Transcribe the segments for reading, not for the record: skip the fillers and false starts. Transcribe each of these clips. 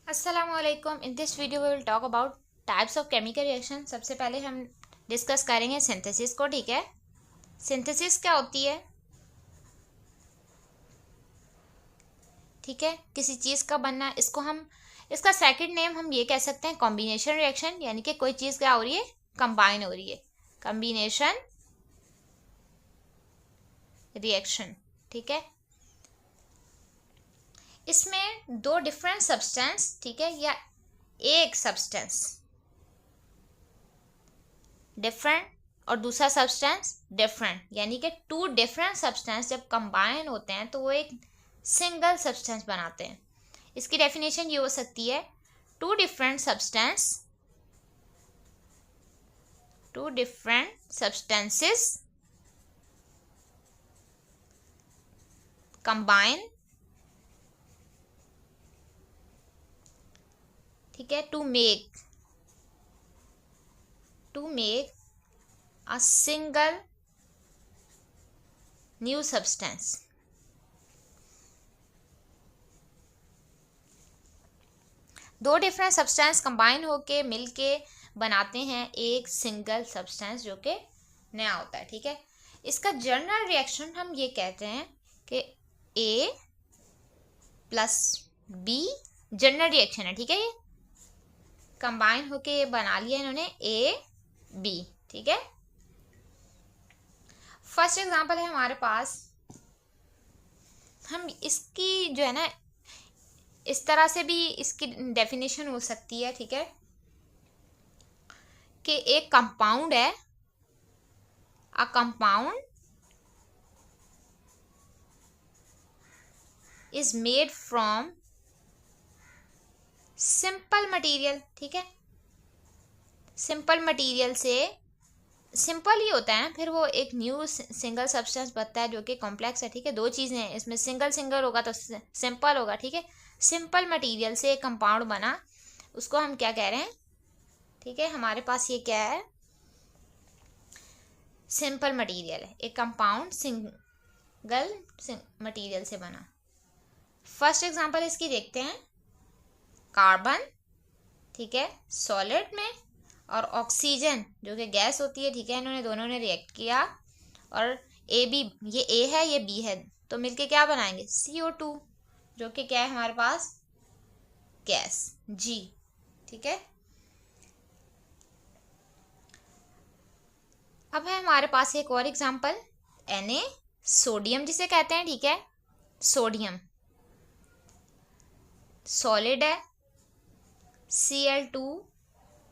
Assalamualaikum। In this video we will talk about types of chemical reaction. सबसे पहले हम discuss करेंगे synthesis को। ठीक है, सिंथेसिस क्या होती है? ठीक है, किसी चीज़ का बनना, इसको हम इसका सेकंड नेम हम ये कह सकते हैं कॉम्बिनेशन रिएक्शन, यानी कि कोई चीज़ क्या हो रही है, कंबाइन हो रही है, कॉम्बिनेशन रिएक्शन। ठीक है, इसमें दो डिफरेंट सब्सटेंस, ठीक है, या एक सब्सटेंस डिफरेंट और दूसरा सब्सटेंस डिफरेंट, यानी कि टू डिफरेंट सब्सटेंस जब कंबाइन होते हैं तो वो एक सिंगल सब्सटेंस बनाते हैं। इसकी डेफिनेशन ये हो सकती है, टू डिफरेंट सब्सटेंसेस कंबाइन, ठीक है, to make a single new substance। दो डिफरेंट सब्सटेंस कंबाइन होके मिलके बनाते हैं एक सिंगल सब्सटेंस जो कि नया होता है। ठीक है, इसका जनरल रिएक्शन हम ये कहते हैं कि A plus B general reaction है। ठीक है, ये कंबाइन होके ये बना लिया इन्होंने AB। ठीक है, फर्स्ट एग्जांपल है हमारे पास, हम इसकी जो है ना, इस तरह से भी इसकी डेफिनेशन हो सकती है। ठीक है, कि एक कंपाउंड है, a compound is made from simple material. ठीक है, सिंपल मटेरियल से, सिंपल ही होता है, फिर वो एक न्यू सिंगल सब्सटेंस बनता है जो कि कॉम्प्लेक्स है। ठीक है, दो चीज़ें हैं इसमें, सिंगल होगा तो सिंपल होगा। ठीक है, सिंपल मटेरियल से एक कंपाउंड बना, उसको हम क्या कह रहे हैं? ठीक है, हमारे पास ये क्या है, सिंपल मटेरियल है, एक कंपाउंड सिंगल मटेरियल से बना। फर्स्ट एग्जांपल इसकी देखते हैं, कार्बन, ठीक है, सॉलिड में, और ऑक्सीजन जो कि गैस होती है। ठीक है, इन्होंने दोनों ने रिएक्ट किया और ए बी, ये ए है ये बी है, तो मिलके क्या बनाएंगे, CO2, जो कि क्या है हमारे पास, गैस G। ठीक है, अब है हमारे पास एक और एग्जांपल, Na, सोडियम जिसे कहते हैं। ठीक है, सोडियम सॉलिड है, Cl2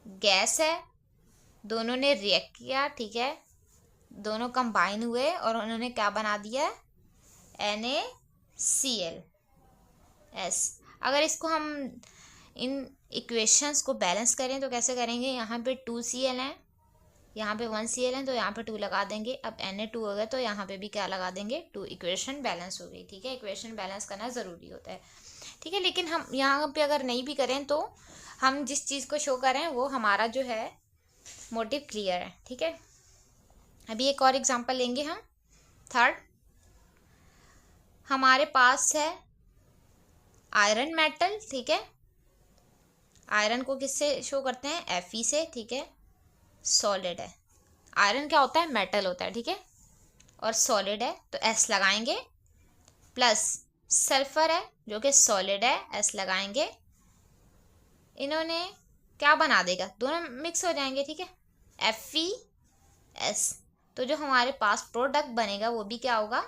गैस है, दोनों ने रिएक्ट किया। ठीक है, दोनों कंबाइन हुए और उन्होंने क्या बना दिया, NaCl। अगर इसको हम इन इक्वेशंस को बैलेंस करें तो कैसे करेंगे, यहाँ पे 2Cl हैं, यहाँ पे 1Cl है, तो यहाँ पे 2 लगा देंगे। अब Na2 हो गया तो यहाँ पे भी क्या लगा देंगे, 2। इक्वेशन बैलेंस हो गई। ठीक है, इक्वेशन बैलेंस करना ज़रूरी होता है। ठीक है, लेकिन हम यहाँ पे अगर नहीं भी करें तो हम जिस चीज़ को शो करें वो हमारा जो है मोटिव क्लियर है। ठीक है, अभी एक और एग्जांपल लेंगे हम, थर्ड, हमारे पास है आयरन मेटल। ठीक है, आयरन को किससे शो करते हैं, Fe से। ठीक है, सॉलिड है, आयरन क्या होता है, मेटल होता है। ठीक है, और सॉलिड है तो S लगाएंगे, प्लस सल्फर है जो कि सॉलिड है, S लगाएंगे, इन्होंने क्या बना देगा, दोनों मिक्स हो जाएंगे। ठीक है, FeS, तो जो हमारे पास प्रोडक्ट बनेगा वो भी क्या होगा,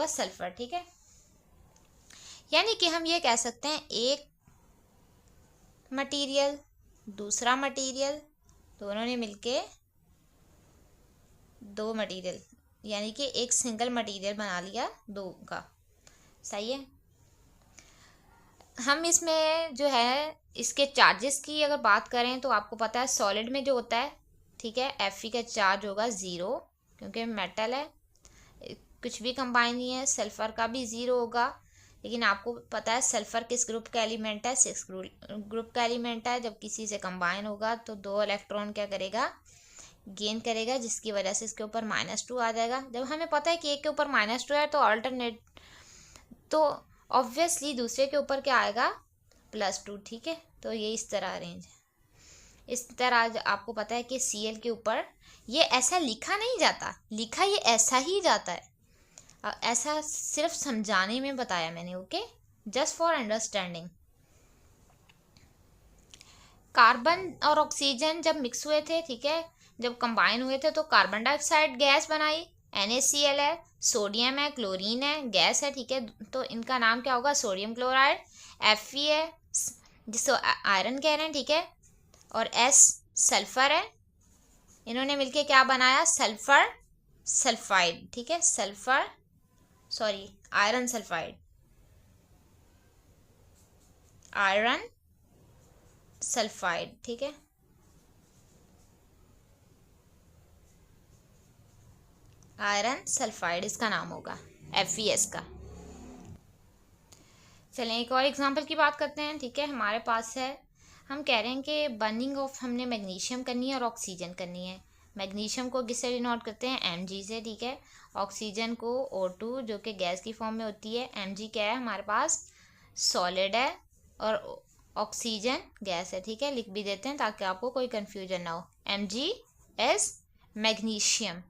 सल्फर। ठीक है, यानी कि हम ये कह सकते हैं, एक मटेरियल दूसरा मटेरियल, दोनों ने मिलके दो मटेरियल, यानी कि एक सिंगल मटेरियल बना लिया दो का। सही है, हम इसमें जो है इसके चार्जेस की अगर बात करें तो आपको पता है सॉलिड में जो होता है, ठीक है, Fe का चार्ज होगा 0, क्योंकि मेटल है, कुछ भी कंबाइन नहीं है। सल्फर का भी 0 होगा, लेकिन आपको पता है सल्फर किस ग्रुप का एलिमेंट है, 6 ग्रुप का एलिमेंट है। जब किसी से कंबाइन होगा तो 2 इलेक्ट्रॉन क्या करेगा, गेन करेगा, जिसकी वजह से इसके ऊपर -2 आ जाएगा। जब हमें पता है कि एक के ऊपर -2 है तो ऑब्वियसली दूसरे के ऊपर क्या आएगा, +2, ठीक है। तो ये इस तरह अरेंज है। इस तरह आपको पता है कि Cl के ऊपर ये ऐसा लिखा नहीं जाता, लिखा ये ऐसा ही जाता है। ऐसा सिर्फ समझाने में बताया मैंने, okay, just for understanding. Carbon और ऑक्सीजन जब मिक्स हुए थे, ठीक है, जब कंबाइन हुए थे तो कार्बन डाइऑक्साइड गैस बनाई, NaCl है, सोडियम है, क्लोरीन है, गैस है, ठीक है। तो इनका नाम क्या होगा, सोडियम क्लोराइड। Fe है जिसको आयरन कह रहे हैं, ठीक है, और S सल्फर है। इन्होंने मिलके क्या बनाया, सल्फर सल्फाइड, ठीक है, sulphur sorry iron sulphide, iron sulphide, ठीक है। आयरन सल्फाइड इसका नाम होगा, FeS का। चलें एक और एग्जांपल की बात करते हैं, ठीक है। हमारे पास है, हम कह रहे हैं कि बर्निंग ऑफ हमने मैग्नीशियम करनी है और ऑक्सीजन करनी है। मैग्नीशियम को किससे डिनोट करते हैं, Mg से, ठीक है। ऑक्सीजन को O2 जो कि गैस की फॉर्म में होती है। Mg क्या है हमारे पास, सॉलिड है, और ऑक्सीजन गैस है, ठीक है। लिख भी देते हैं ताकि आपको कोई कंफ्यूजन ना हो। Mg is magnesium.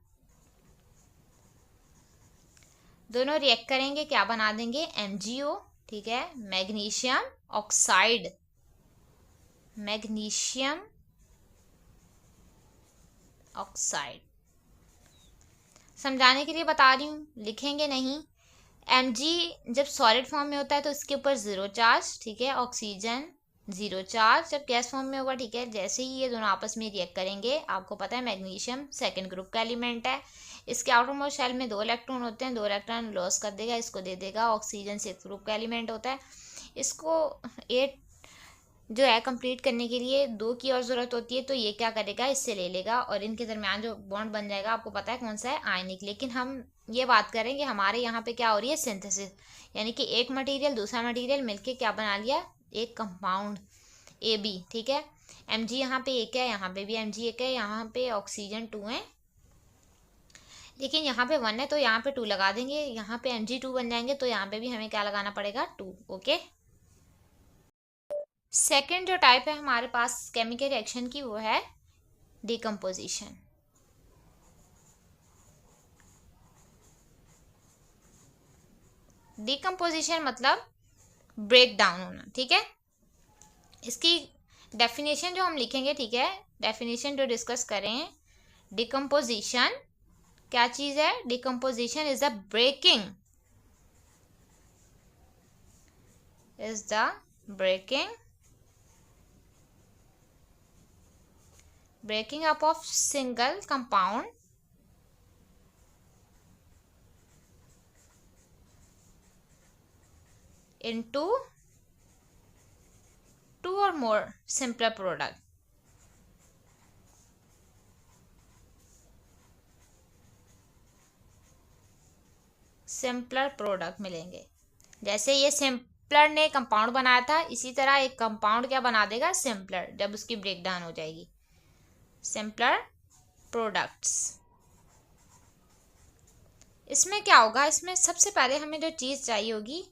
दोनों रिएक्ट करेंगे, क्या बना देंगे, MgO, ठीक है, मैग्नीशियम ऑक्साइड, मैग्नीशियम ऑक्साइड। समझाने के लिए बता रही हूँ, लिखेंगे नहीं। Mg जब सॉलिड फॉर्म में होता है तो इसके ऊपर 0 चार्ज, ठीक है। ऑक्सीजन 0 चार्ज जब गैस फॉर्म में होगा, ठीक है। जैसे ही ये दोनों आपस में रिएक्ट करेंगे, आपको पता है मैग्नीशियम सेकंड ग्रुप का एलिमेंट है। इसके आउटर मोस्ट शेल में 2 इलेक्ट्रॉन होते हैं, 2 इलेक्ट्रॉन लॉस कर देगा, इसको दे देगा। ऑक्सीजन 6th ग्रुप का एलिमेंट होता है। इसको 8 जो है कंप्लीट करने के लिए 2 की और ज़रूरत होती है, तो ये क्या करेगा, इससे ले लेगा और इनके दरमियान जो बॉन्ड बन जाएगा, आपको पता है कौन सा है, आयनिक। लेकिन हम ये बात करेंगे हमारे यहाँ पे क्या हो रही है, सिंथेसिस, यानी कि एक मटेरियल दूसरा मटेरियल मिलके क्या बना लिया, एक कंपाउंड AB, ठीक है। Mg यहाँ पे एक है, यहाँ पे भी Mg एक है, यहाँ पे ऑक्सीजन 2 है, लेकिन यहाँ पे 1 है तो यहाँ पे 2 लगा देंगे। यहाँ पे Mg2 बन जाएंगे तो यहाँ पे भी हमें क्या लगाना पड़ेगा, 2, ओके। सेकेंड जो टाइप है हमारे पास केमिकल रिएक्शन की, वो है डिकम्पोजिशन। डिकम्पोजिशन मतलब ब्रेक डाउन होना, ठीक है। इसकी डेफिनेशन जो हम लिखेंगे, ठीक है, डेफिनेशन जो डिस्कस करें, डिकम्पोजिशन क्या चीज़ है, decomposition is the breaking, breaking up of single compound into 2 or more simpler product। Simpler product मिलेंगे। जैसे ये सिंपलर ने कंपाउंड बनाया था, इसी तरह एक कंपाउंड क्या बना देगा, सिंपलर, जब उसकी ब्रेक डाउन हो जाएगी। Simpler products. इसमें क्या होगा, इसमें सबसे पहले हमें जो चीज़ चाहिए होगी,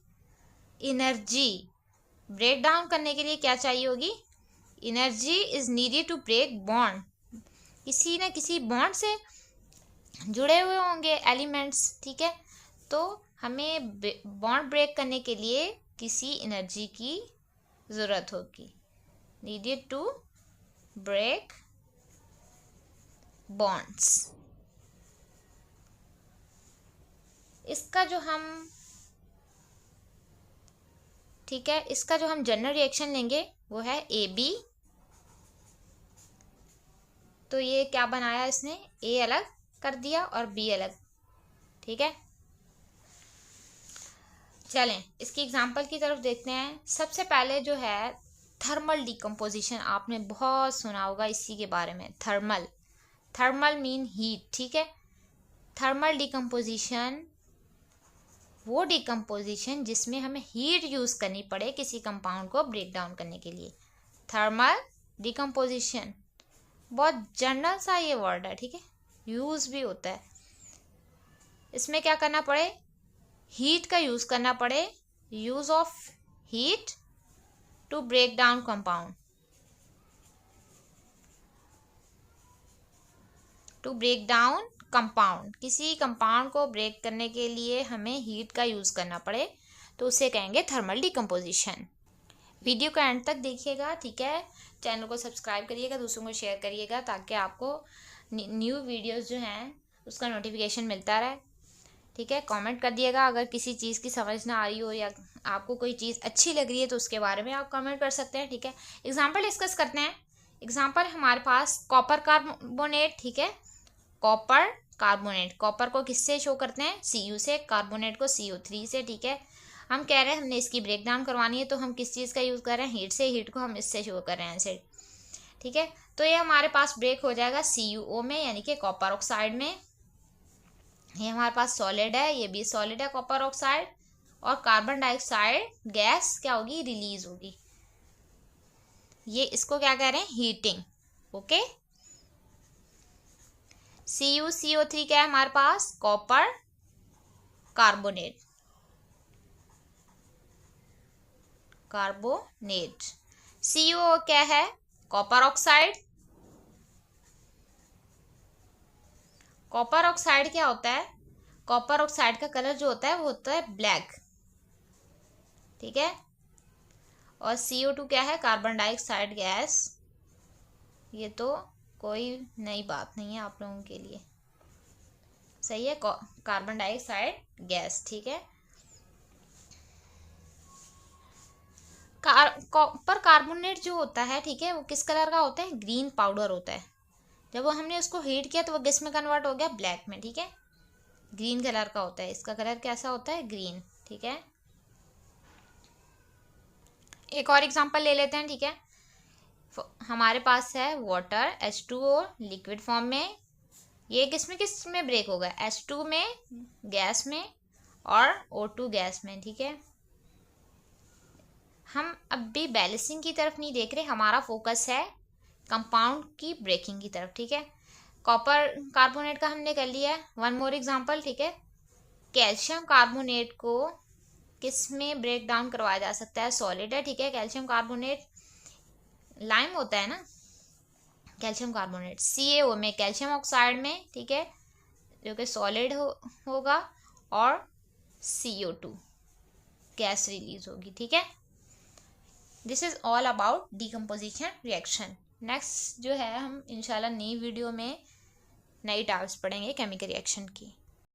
एनर्जी। ब्रेक डाउन करने के लिए क्या चाहिए होगी, energy is needed to break bond. किसी न किसी बॉन्ड से जुड़े हुए होंगे एलिमेंट्स, ठीक है। तो हमें बॉन्ड ब्रेक करने के लिए किसी एनर्जी की ज़रूरत होगी, नीडेड टू ब्रेक बॉन्ड्स। इसका जो हम, ठीक है, इसका जो हम जनरल रिएक्शन लेंगे वो है AB। तो ये क्या बनाया इसने, A अलग कर दिया और B अलग, ठीक है। चलें इसकी एग्जांपल की तरफ देखते हैं। सबसे पहले जो है थर्मल डिकम्पोजिशन, आपने बहुत सुना होगा इसी के बारे में। थर्मल मीन हीट, ठीक है। थर्मल डिकम्पोजिशन वो डिकम्पोजिशन जिसमें हमें हीट यूज़ करनी पड़े किसी कंपाउंड को ब्रेक डाउन करने के लिए। थर्मल डिकम्पोजिशन बहुत जनरल सा ये वर्ड है, ठीक है, यूज़ भी होता है। इसमें क्या करना पड़े, हीट का यूज़ करना पड़े, use of heat to break down compound, to break down compound, किसी कंपाउंड को ब्रेक करने के लिए हमें हीट का यूज करना पड़े तो उसे कहेंगे थर्मल डिकम्पोजिशन। वीडियो का एंड तक देखिएगा, ठीक है। चैनल को सब्सक्राइब करिएगा, दूसरों को शेयर करिएगा ताकि आपको न्यू वीडियोस जो हैं उसका नोटिफिकेशन मिलता रहे, ठीक है। कमेंट कर दिएगा अगर किसी चीज़ की समझ ना आ रही हो या आपको कोई चीज़ अच्छी लग रही है तो उसके बारे में आप कमेंट कर सकते हैं, ठीक है। एग्जाम्पल डिस्कस करते हैं। एग्जाम्पल हमारे पास कॉपर कार्बोनेट, ठीक है। कॉपर कार्बोनेट, कॉपर को किससे शो करते हैं? Cu से, कार्बोनेट को CO3 से, ठीक है। हम कह रहे हैं हमने इसकी ब्रेक डाउन करवानी है तो हम किस चीज़ का यूज़ कर रहे हैं? हीट से, हीट को हम इससे शो कर रहे हैं एसिड, ठीक है। तो ये हमारे पास ब्रेक हो जाएगा CuO में, यानी कि कॉपर ऑक्साइड में। ये हमारे पास सॉलिड है, ये भी सॉलिड है कॉपर ऑक्साइड, और कार्बन डाइऑक्साइड गैस क्या होगी? रिलीज होगी। ये इसको क्या कह रहे हैं? Heating, okay. CuCO3 क्या है हमारे पास? Copper carbonate, carbonate. CuO क्या है? Copper oxide. कॉपर ऑक्साइड क्या होता है? कॉपर ऑक्साइड का कलर जो होता है वो होता है ब्लैक, ठीक है। और CO2 क्या है? Carbon dioxide gas. ये तो कोई नई बात नहीं है आप लोगों के लिए, सही है। कार्बन डाइऑक्साइड गैस, ठीक है। कॉपर कार्बोनेट जो होता है, ठीक है, वो किस कलर का होता है? ग्रीन पाउडर होता है। जब वो हमने उसको हीट किया तो वो किस में कन्वर्ट हो गया? ब्लैक में, ठीक है। ग्रीन कलर का होता है, इसका कलर कैसा होता है? ग्रीन, ठीक है। एक और एग्जांपल ले लेते हैं, ठीक है। हमारे पास है वाटर H2O लिक्विड फॉर्म में। ये किस में ब्रेक होगा? H2 में, गैस में, और O2 गैस में, ठीक है। हम अब भी बैलेंसिंग की तरफ नहीं देख रहे, हमारा फोकस है कंपाउंड की ब्रेकिंग की तरफ, ठीक है। कॉपर कार्बोनेट का हमने कर लिया है। वन मोर एग्जांपल, ठीक है। कैल्शियम कार्बोनेट को किस में ब्रेक डाउन करवाया जा सकता है? सॉलिड है, ठीक है। कैल्शियम कार्बोनेट लाइम होता है ना, कैल्शियम कार्बोनेट। CaO में, कैल्शियम ऑक्साइड में, ठीक है, जो कि सॉलिड होगा, और CO2 गैस रिलीज होगी, ठीक है। This is all about decomposition reaction. Next जो है हम इंशाल्लाह नई वीडियो में नई टाइप्स पढ़ेंगे केमिकल रिएक्शन की।